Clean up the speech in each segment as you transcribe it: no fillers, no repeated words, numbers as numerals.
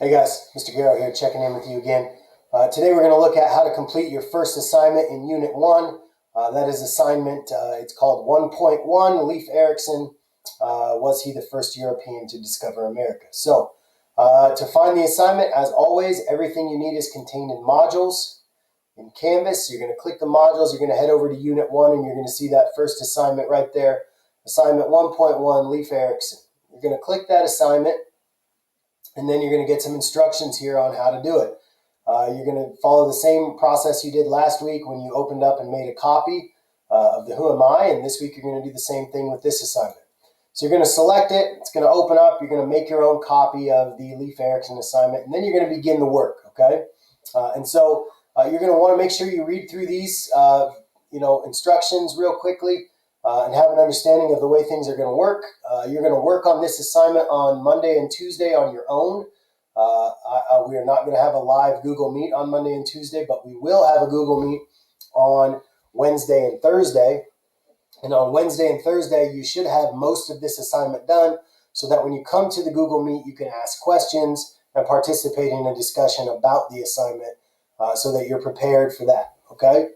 Hey guys, Mr. Garrow here, checking in with you again. Today we're going to look at how to complete your first assignment in Unit 1. That is assignment, it's called 1.1. Leif Ericson, was he the first European to discover America? So, to find the assignment, as always, everything you need is contained in modules, in Canvas. You're going to click the modules, you're going to head over to Unit 1, and you're going to see that first assignment right there. Assignment 1.1, Leif Ericson. You're going to click that assignment, and then you're going to get some instructions here on how to do it. You're going to follow the same process you did last week when you opened up and made a copy of the Who Am I, and this week you're going to do the same thing with this assignment. So you're going to select it, it's going to open up, you're going to make your own copy of the Leif Ericson assignment, and then you're going to begin the work, okay? You're going to want to make sure you read through these instructions real quickly and have an understanding of the way things are going to work. You're going to work on this assignment on Monday and Tuesday on your own. We are not going to have a live Google Meet on Monday and Tuesday, but we will have a Google Meet on Wednesday and Thursday. And on Wednesday and Thursday, you should have most of this assignment done so that when you come to the Google Meet, you can ask questions and participate in a discussion about the assignment so that you're prepared for that, okay?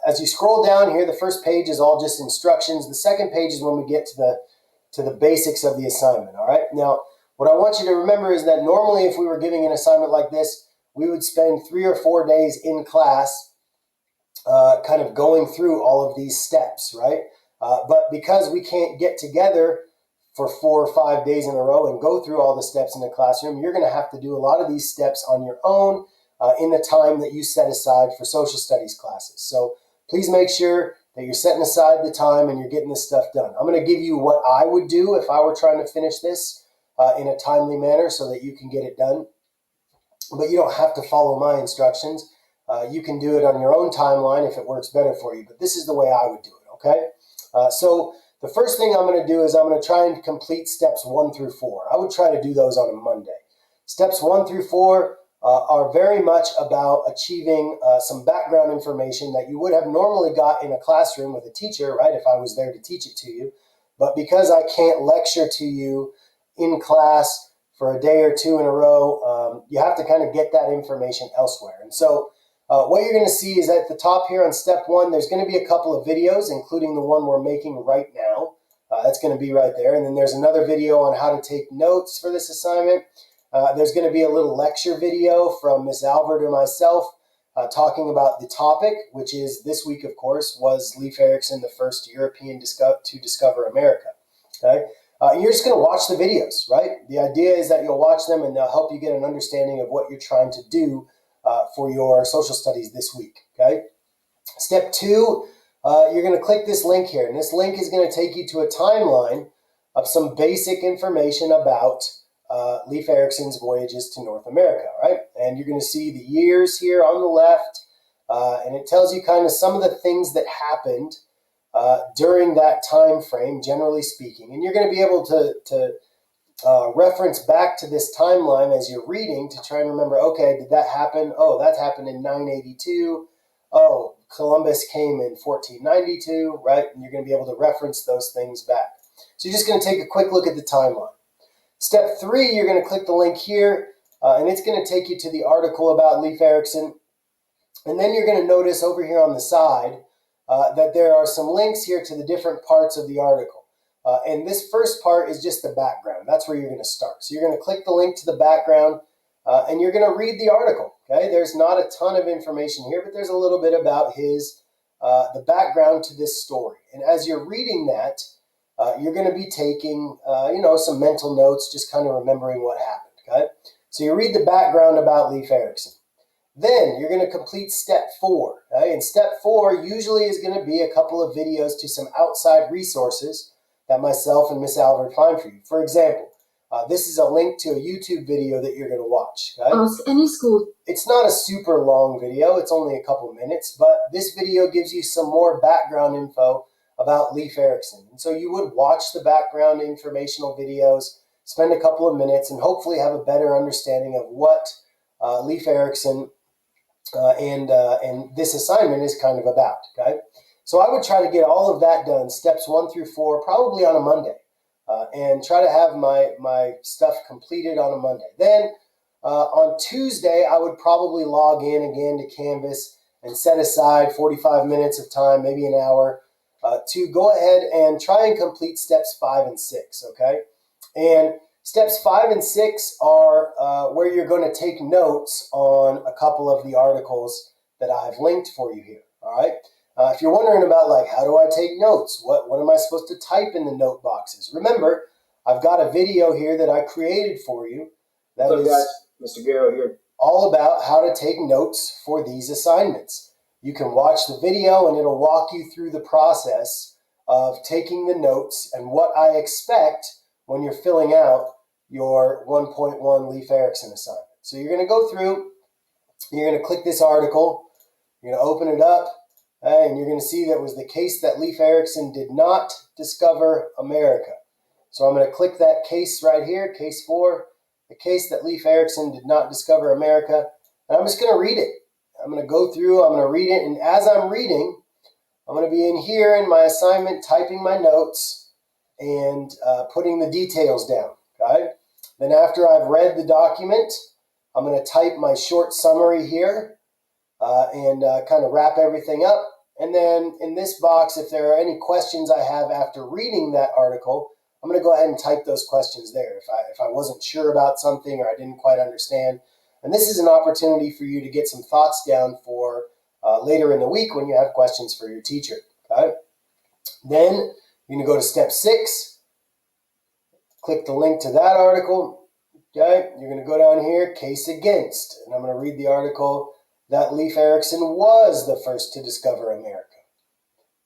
As you scroll down here, the first page is all just instructions. The second page is when we get to the basics of the assignment, all right? Now, what I want you to remember is that normally if we were giving an assignment like this, we would spend 3 or 4 days in class kind of going through all of these steps, right? But because we can't get together for 4 or 5 days in a row and go through all the steps in the classroom, you're going to have to do a lot of these steps on your own in the time that you set aside for social studies classes. So please make sure that you're setting aside the time and you're getting this stuff done. I'm going to give you what I would do if I were trying to finish this in a timely manner so that you can get it done. But you don't have to follow my instructions. You can do it on your own timeline if it works better for you. But this is the way I would do it, okay? So the first thing I'm going to do is I'm going to try and complete steps 1 through 4. I would try to do those on a Monday. Steps 1 through 4 are very much about achieving some background information that you would have normally got in a classroom with a teacher, right, if I was there to teach it to you. But because I can't lecture to you in class for a day or two in a row, you have to kind of get that information elsewhere. And so what you're going to see is at the top here on step 1, there's going to be a couple of videos, including the one we're making right now. That's going to be right there. And then there's another video on how to take notes for this assignment. There's going to be a little lecture video from Miss Albert or myself talking about the topic, which is this week, of course, was Leif Ericson the first European to discover America. Okay, you're just going to watch the videos, right? The idea is that you'll watch them and they'll help you get an understanding of what you're trying to do for your social studies this week. Okay. Step 2, you're going to click this link here, and this link is going to take you to a timeline of some basic information about Leif Ericson's voyages to North America, right? And you're going to see the years here on the left, and it tells you kind of some of the things that happened during that time frame, generally speaking. And you're going to be able to reference back to this timeline as you're reading to try and remember, okay, did that happen? Oh, that happened in 982. Oh, Columbus came in 1492, right? And you're going to be able to reference those things back. So you're just going to take a quick look at the timeline. Step 3, you're going to click the link here, and it's going to take you to the article about Leif Ericson. And then you're going to notice over here on the side that there are some links here to the different parts of the article. And this first part is just the background. That's where you're going to start. So you're going to click the link to the background, and you're going to read the article. Okay, there's not a ton of information here, but there's a little bit about the background to this story. And as you're reading that, you're going to be taking, some mental notes, just kind of remembering what happened, okay? So you read the background about Leif Ericson. Then you're going to complete step 4, okay? And step 4 usually is going to be a couple of videos to some outside resources that myself and Miss Albert find for you. For example, this is a link to a YouTube video that you're going to watch, okay? Any school. It's not a super long video. It's only a couple minutes, but this video gives you some more background info about Leif Ericson. And so you would watch the background informational videos, spend a couple of minutes, and hopefully have a better understanding of what Leif Ericson and this assignment is kind of about, okay? So I would try to get all of that done, steps 1 through 4, probably on a Monday, and try to have my stuff completed on a Monday. Then On Tuesday, I would probably log in again to Canvas and set aside 45 minutes of time, maybe an hour, to go ahead and try and complete steps 5 and 6, okay? And steps 5 and 6 are where you're going to take notes on a couple of the articles that I've linked for you here, all right? If you're wondering about, like, how do I take notes? What am I supposed to type in the note boxes? Remember, I've got a video here that I created for you that is Mr. Garrow here. all about how to take notes for these assignments. You can watch the video and it'll walk you through the process of taking the notes and what I expect when you're filling out your 1.1 Leif Ericson assignment. So you're going to go through, you're going to click this article, you're going to open it up, and you're going to see that was the case that Leif Ericson did not discover America. So I'm going to click that case right here, case 4, the case that Leif Ericson did not discover America, and I'm just going to read it. I'm going to go through, I'm going to read it, and as I'm reading, I'm going to be in here in my assignment typing my notes and putting the details down, okay? Then after I've read the document, I'm going to type my short summary here and kind of wrap everything up. And then in this box, if there are any questions I have after reading that article, I'm going to go ahead and type those questions there if I wasn't sure about something or I didn't quite understand. And this is an opportunity for you to get some thoughts down for later in the week when you have questions for your teacher. Okay? Then you're going to go to step 6, click the link to that article. Okay? You're going to go down here, case against, and I'm going to read the article that Leif Ericson was the first to discover America.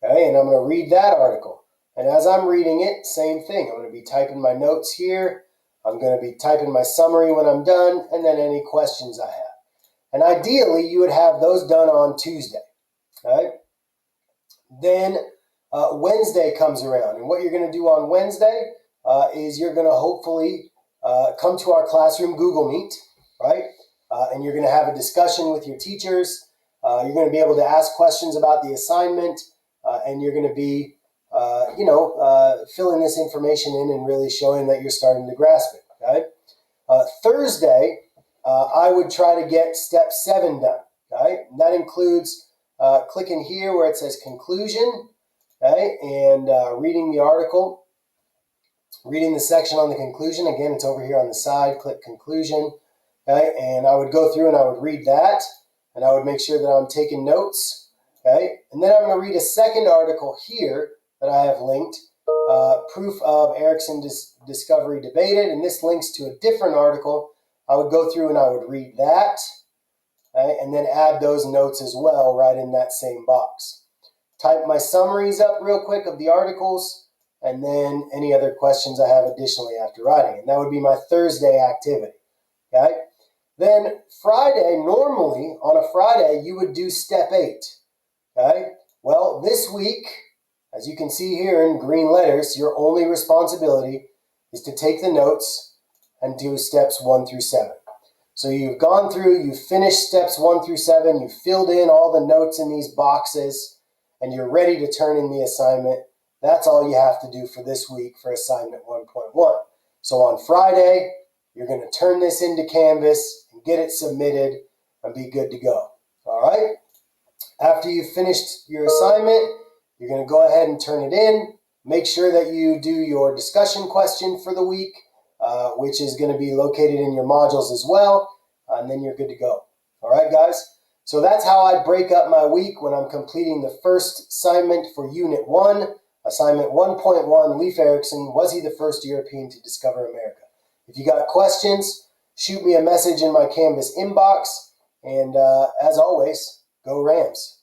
Okay? And I'm going to read that article. And as I'm reading it, same thing. I'm going to be typing my notes here. I'm going to be typing my summary when I'm done, and then any questions I have. And ideally, you would have those done on Tuesday. Okay? Then Wednesday comes around, and what you're going to do on Wednesday is you're going to hopefully come to our classroom Google Meet, right? And you're going to have a discussion with your teachers. You're going to be able to ask questions about the assignment, and you're going to be filling this information in and really showing that you're starting to grasp it, okay? Thursday, I would try to get step 7 done, okay? And that includes clicking here where it says conclusion, okay? And reading the article, reading the section on the conclusion. Again, it's over here on the side, click conclusion, okay? And I would go through and I would read that, and I would make sure that I'm taking notes, okay? And then I'm going to read a second article here that I have linked, proof of Ericson discovery debated, and this links to a different article. I would go through and I would read that, okay, and then add those notes as well right in that same box. Type my summaries up real quick of the articles, and then any other questions I have additionally after writing, and that would be my Thursday activity, okay? Then Friday, normally on a Friday, you would do step 8, okay? Well, this week, as you can see here in green letters, your only responsibility is to take the notes and do steps 1 through 7. So you've gone through, you've finished steps 1 through 7, you've filled in all the notes in these boxes, and you're ready to turn in the assignment. That's all you have to do for this week for assignment 1.1. So on Friday, you're going to turn this into Canvas and get it submitted and be good to go. All right? After you've finished your assignment, you're going to go ahead and turn it in. Make sure that you do your discussion question for the week, which is going to be located in your modules as well, and then you're good to go. All right, guys? So that's how I break up my week when I'm completing the first assignment for Unit 1, Assignment 1.1, Leif Ericson, was he the first European to discover America? If you got questions, shoot me a message in my Canvas inbox, and as always, go Rams.